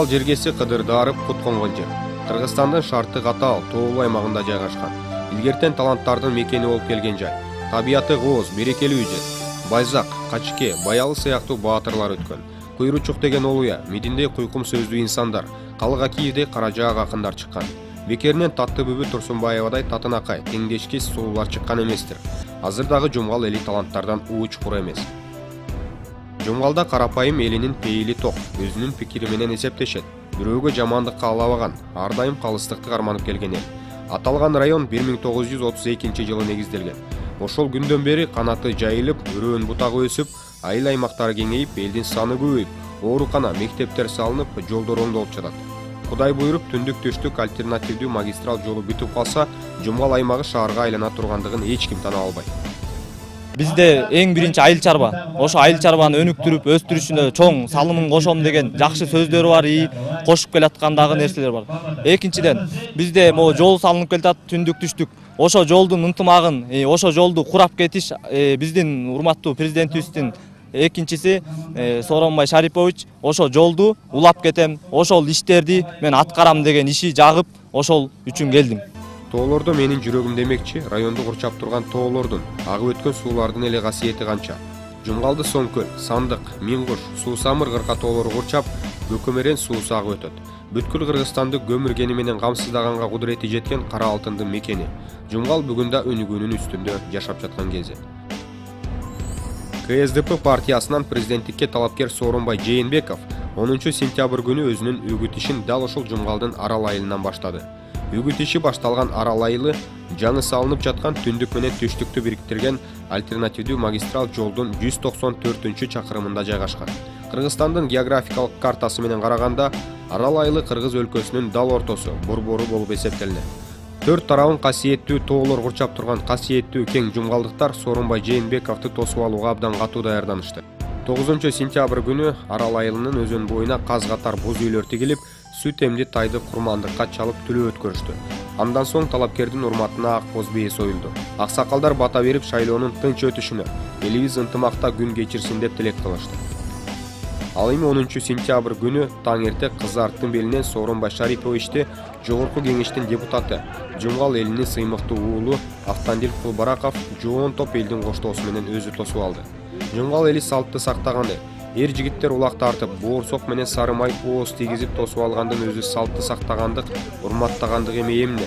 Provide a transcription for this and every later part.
жергеси Кыдырдарып кут конгон жер. Кыргызстандын шарты катаал тоолуу аймагында жайгашкан. Илгертен таланттардын мекени болуп келген жай. Табияты кооз, берекелүү жер. Байзак, Качке, Баялы сыяктуу баатырлар өткөн. Куйручук деген Олуя, Мединдей куйкум сөздүү инсандар, Калык Акиевдей Каражаак акындар чыккан. Бекеринен Татты Бүбү Турсунбаевадай Татынакай, теңдешкис сулуулар чыккан эместир. Азыр дагы Жумгал эли таланттардан чукур эмес. Жумгалда карапайым элинин пейили ток, өзүнүн пикири менен эсептешет. Бирөөгө жамандык каалабаган, ар дайым калыстыкты карманып келген эл. Аталган район 1932 жылы негизделген. Ошол күндөн бери канаты жайылып, өрөөн бутагы өсүп, айыл аймактары кеңейип, элдин саны көбөйүп, оорукана, мектептер салынып, жолдор оңдолуп жатат. Кудай буйруп, түндүк-түштүк альтернативдүү магистрал жолу бүтүп калса, Жумгал аймагы шаарга айлана тургандыгын эч ким тана албайт. Бизде эң биринчи айыл чарба. Ошо айыл чарбаны өнүктүрүп, өстүрүшүнө чоң салымын кошом деген жакшы сөздөрү бар, кошуп келаткандагы нерселер бар. Экинчиден, бизде могу жол салынып келатат, түндүк-түштүк. Ошо жолдун ынтымагын, ошо жолду курап кетиш биздин урматтуу президентибиздин экинчиси Сооронбай Шарипович ошо жолду улап кетем, ошол иштерди мен аткарам деген иши жагып, ошол үчүн келдим. Тоолордо менин жүрөгүм демекчи, районду курчап турган тоолордун, агып өткөн суулардын эле касиети канча. Жумгалды Соңкөл, Сандык, Миңгуш, Суусамыр кырка тоолору курчап, Көкөмөрен суусу агып өтөт. Бүткүл Кыргызстанды көмүргени менен камсыздаганга кудурети жеткен кара алтындын мекени. Жумгал бүгүн да өнүгүүнүн үстүндө жашап жаткан кези. КСДП партиясынан президенттикке талапкер Сооронбай Жээнбеков 10 сентябрь күнү өзүнүн үгүт ишин дал ошол Жумгалдын Арал айылынан баштады. Үгүт иши башталган Арал айылы жаңы салынып жаткан түндүк менен түштүктү бириктирген альтернативдүү магистрал жолдун 194-чакырымында жайгашкан. Кыргызстандын географикалык картасы менен караганда, Арал айылы Кыргыз өлкөсүнүн дал ортосу, борбору болуп эсептелинет. 4 тарабын касиеттүү тоолор курчап турган касиеттүү кең жумгалдыктар Сооронбай Жээнбековду тосуп алууга абдан катуу даярданышты. 9 сентябрь күнү Арал айылынын өзөн боюна каз катар буз үйлөр тигилип, сүт эмди тайды курмандыкка чалып түлөө өткөрүштү. Андан соң талапкердин урматына ак боз бие союлду. Аксакалдар бата берип шайлоонун тынч өтүшүнө, элибиз ынтымакта күн кечирсин деп тилек кылышты. Ал эми 10 сентябрь күнү таң эрте кызарттын белинен Сооронбай Шариповичти Жогорку кеңештин депутаты, Жумгал элинин сыймыктуу уулу Автандил Кулбараков жоон топ элдин коштоосу менен өзү тосуп алды. Жумгал эли салтты сактаган эл. Эр жигиттер улак тартып, боорсок менен сары май ооз тийгизип тосуп алгандын өзү салтты сактагандык, урматтагандык эмне?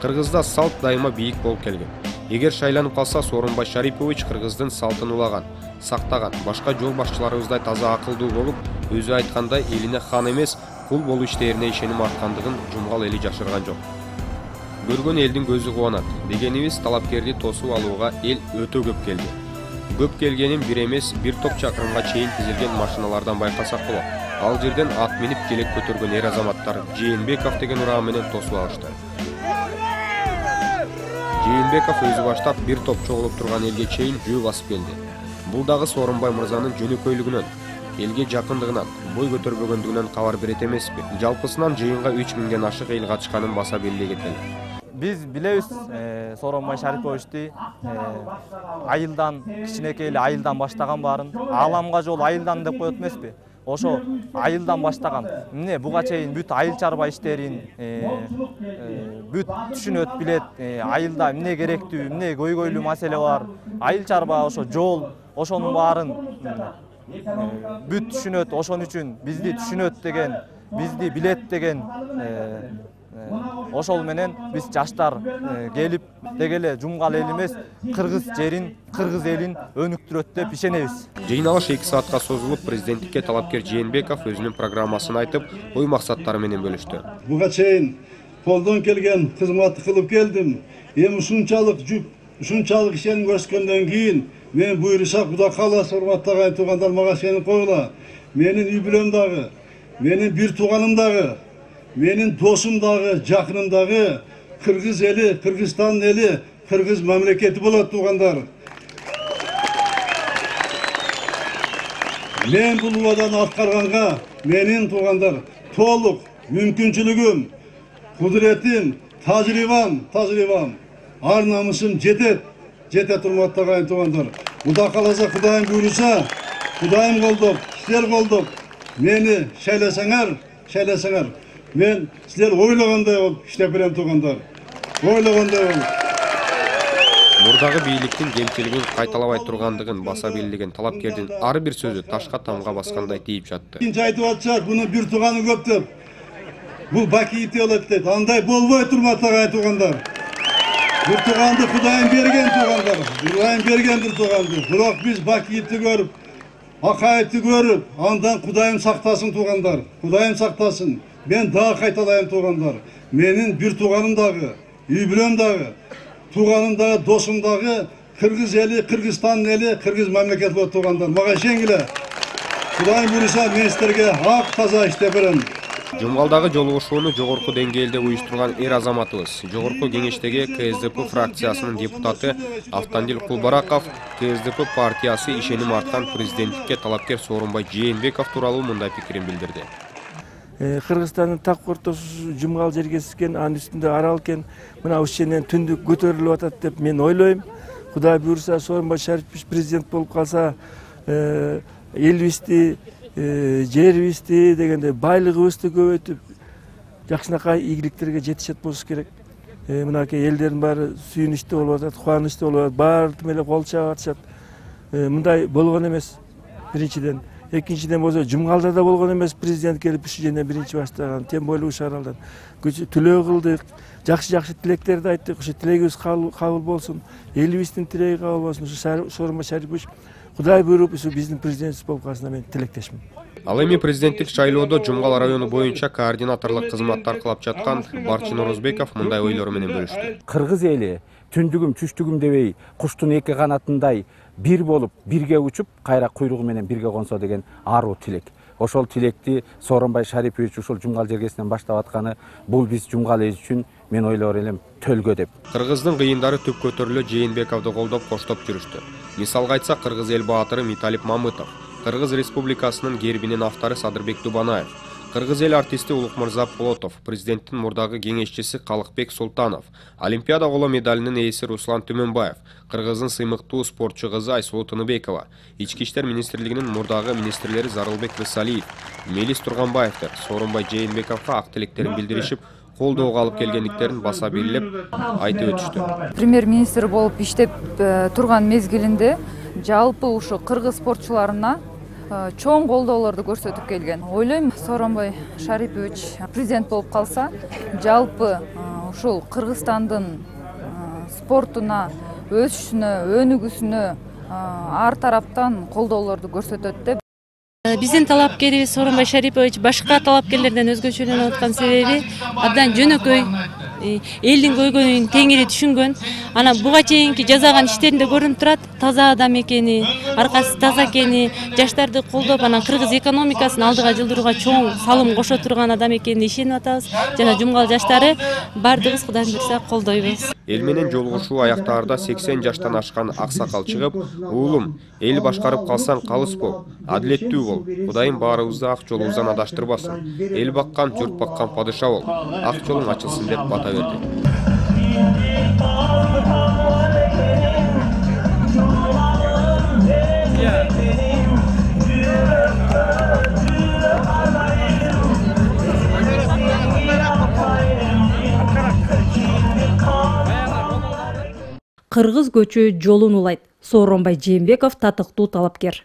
Кыргызда салт дайыма бийик болуп келген. Эгер шайланып калса, Сооронбай Шарипович Кыргыздын салтын улаган, сактаган, башка жол башчыларыбыздай таза акылдуу болуп, өзү айткандай элине хан эмес, кул болуу иштерине ишеним арткандыгын Жумгал эли жашырган жок. Көргөн элдин көзү кубанат. Дегенибиз, талапкерди тосуп алууга эл өтө көп келди. Көп келгенин бир эмес, бир топ чакырымга чейин тизилген машиналардан байкасак болот. Ал жерден ат минип желек көтөргөн эр азаматтар Жээнбеков деген ураан менен тосуп алышты. Жээнбеков өзү баштап бир топ чогулуп турган элге чейин жөө басып келди. Бул дагы Сооронбай мырзанын жөнөкөйлүгүнөн, элге жакындыгынан, бой көтөрбөгөндүгүнөн кабар берет эмеспи? Жалпысынан жыйынга 3000ден ашык эл катышканын баса белгилей кетели. Биз билебиз, Сооронбай Шариповичти айылдан, кичинекей эле айылдан баштаган баарын. Ааламга жол айылдан деп коет эмеспи? Ошо айылдан баштаган. Эмне буга чейин бүт айыл чарба иштерин бүт түшүнөт, билет. Айылда эмне керектүү, эмне көйгөйлүү маселе бар. Айыл чарба ошо жол, ошонун баарын бүт түшүнөт. Ошон үчүн бизди түшүнөт деген, бизди билет деген ошол менен биз жаштар келип дегеле Жумгал эл эмес, Кыргыз жерин, Кыргыз элин өнүктүрөт деп ишенебиз. Жыйналыш 2 саатка созулуп, президенттикке талапкер Жээнбеков өзүнүн программасын айтып, ой максаттары менен бөлүштү. Буга чейин колдон келген кызматты кылып келдим. Эми ушунчалык жүк, ушунчалык ишеним көрсөткөндөн кийин мен буйруса Кудай кааласа урматтаган туугандар мага сеним койгула. Менин үй бүлөм дагы, менин бир тууганым дагы, менин досум дагы, жакыным дагы Кыргыз эли, Кыргызстан эли, Кыргыз мамлекети болот туугандар. Мен бул убадан аткарганга менин туугандар толук мүмкүнчүлүгүм, кудуретим, тажрыйбам, ар намысым жетет урматтаган туугандар. Кудай кааласа, Кудайым буйруса, Кудайым колдоп, силер колдоп, мени шайласаңар, шайласаңар, мен сіздер ойлағандай болып іштеп берем туғандар. Ойлағандай болып. Мурдагы бийликтин кемчилигин кайталабай тургандыгын баса белгилеген талапкердин ар бир сөзү ташка тамга баскандай тийип жатты. Экинчи айтып атышат, буну бир туганы көп деп. Бул бакийти болот дейт. Андай болбой турмат агай тугандар. Бир туганды Кудайым берген тугандар. Кудайым берген бир туганды. Бирок биз бакийти көрүп, акайты көрүп, андан Кудайым сактасын тугандар. Кудайым сактасын. Мен дагы кайталайм тугандар. Менин бир туганым дагы, үй бүлөм дагы, туганым дагы, досум дагы Кыргыз эли, Кыргызстан эли, Кыргыз мамлекети болот тугандар. Мага ишенгиле. Кудайым буйруса мен силерге ак таза иштеп берем. Жумгалдагы жолугушууну жогорку деңгээлде уюштурган эр азаматыбыз, жогорку кеңештеги КСДП фракциясынын депутаты Автандил Кулбараков КСДП партиясы ишеним арткан президенттикке талапкер Сооронбай Жээнбеков тууралуу мындай пикирин билдирди. Кыргызстандын так ортосу жумгал жергескен, анын үстүндө арал экен, мына ушенен түндүк көтөрүлүп атат деп мен ойлойм. Кудай буйруса Сооронбай Шарипович президент болуп калса, элибизди, жерибизди дегенде байлыгыбызды көбөйтүп, жакшынакай ийгиликтерге жетишет болуш керек. Мынакей элдердин баары сүйүнүчтүү болуп атат, кубанычтуу болуп атат, баардыгы эле кол чаап атышат. Мындай болгон эмес. Биринчиден, экинчиден болсо жумгалда да болгон эмес, президент келип ушу жерден биринчи баштаган, тем более ушу аралдан түлөө кылдык, жакшы тилектерди айттык, ушу тилегибиз кабыл болсун, элибиздин тилеги кабыл болсун. Ушу Сооронбай Шарипович Кудай буйруп, ушу биздин президентибиз болуп калышына мен тилектешмин. Ал эми президенттик шайлоодо Жумгал району боюнча координаторлук кызматтар кылып жаткан Барчын Орозбеков мындай ойлору менен бөлүштү. Кыргыз эли түндүгүм түштүгүм дебей, куштун эки канатындай бир болуп, бирге учуп, кайра куйругу менен бирге консо деген аруу тилек. Ошол тилекти Сооронбай Шарипович ушул Жумгал жергесинен баштап атканы, бул биз Жумгал эли үчүн мен ойлор элем төлгө деп. Кыргыздын кыйындары түп көтөрүлө Жээнбековду колдоп коштоп жүрүштү. Мисалга айтсак, Кыргыз эл баатыры Миталип Мамытов, Кыргыз Республикасынын гербинин автору Садырбек Дубанаев, Кыргыз эл артисти Улукмырза Полотов, президенттин мурдагы кеңешчиси Калыкбек Султанов, Олимпиада коло медалинин ээси Руслан Түмөнбаев, Кыргыздын сыймыктуу спортчу кызы Айсулуу Тыныбекова, Ички иштер министрлигинин мурдагы министрлери Зарылбек Рысалиев, Мелис Турганбаевдер Сооронбай Жээнбековго ак тилектерин билдиришип, колдоого алып келгендиктерин баса белгилеп айтып өтүштү. Премьер-министр болуп иштеп турган мезгилинде жалпы ушу кыргыз спортчуларына чоң колдоолорду көрсөтүп келген. Ойлойм, Сооронбай Шарипович президент болуп калса, жалпы ушул Кыргызстандын спортуна, өсүшүнө, өнүгүүсүнө ар тараптан колдоолорду көрсөтөт деп. Биздин талапкерибиз Сооронбай Шарипович башка талапкерлерден өзгөчөлөнүп аткан себеби абдан жөнөкөй, элдин көйгөйүн теңири түшүнгөн. Ана буга чейинки жасаган иштеринде көрүнүп турат, таза адам экени, аркасы таза экени, жаштарды колдоп, анан кыргыз экономикасын алдыга жылдырууга чоң салым кошо турган адам экенине ишенип атабыз. Жана Жумгал жаштары баардыгыбыз Кудайым буйруса колдойбуз. Эл менен жолугушуу аяктаарда 80 жаштан ашкан аксакал чыгып, "Уулум, эл башкарып калсаң калыс бол, адилеттүү бол. Кудайым баарыбызды ак жолубуздан адаштырбасын. Эл баккан, журт баккан падыша бол. Ак жолуң ачылсын" деп бата берди. Кыргыз көчү жолун улайт. Сооронбай Жээнбеков татыктуу талапкер.